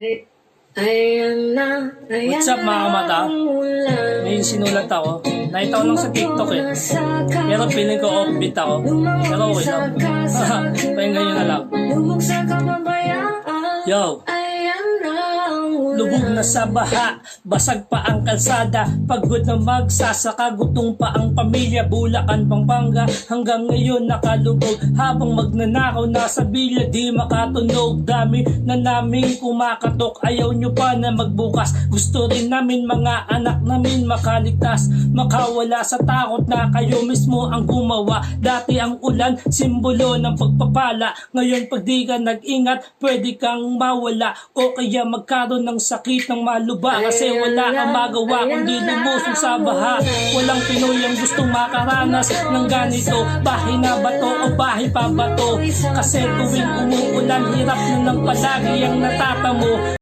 What's up mga kamata? May sinulat ako. Nakita ko lang sa TikTok eh. Pero feeling ko offbeat ako. Pero okay lang. Pakinggan nyo na lang. Yo! Lubog na sa baha, basag pa ang kalsada, pagod na magsasaka, gutong pa ang pamilya, Bulacan, Pampanga, hanggang ngayon nakalubog, habang magnanakaw nasa bilya, di makatunog, dami na naming kumakatok, ayaw nyo pa na magbukas, gusto rin namin mga anak namin makaligtas, makawala sa takot na kayo mismo ang gumawa, dati ang ulan, simbolo ng pagpapala, ngayon pag di ka nag-ingat, pwede kang mawala, o kaya magkaroon ng sakit ng maluba kasi wala kang magawa kundi lumusong sa baha. Walang Pinoy ang gustong makaranas ng ganito, bahay na bato o bahay pa bato, kasi tuwing umuulan hirap na ng palagi ang natatamo.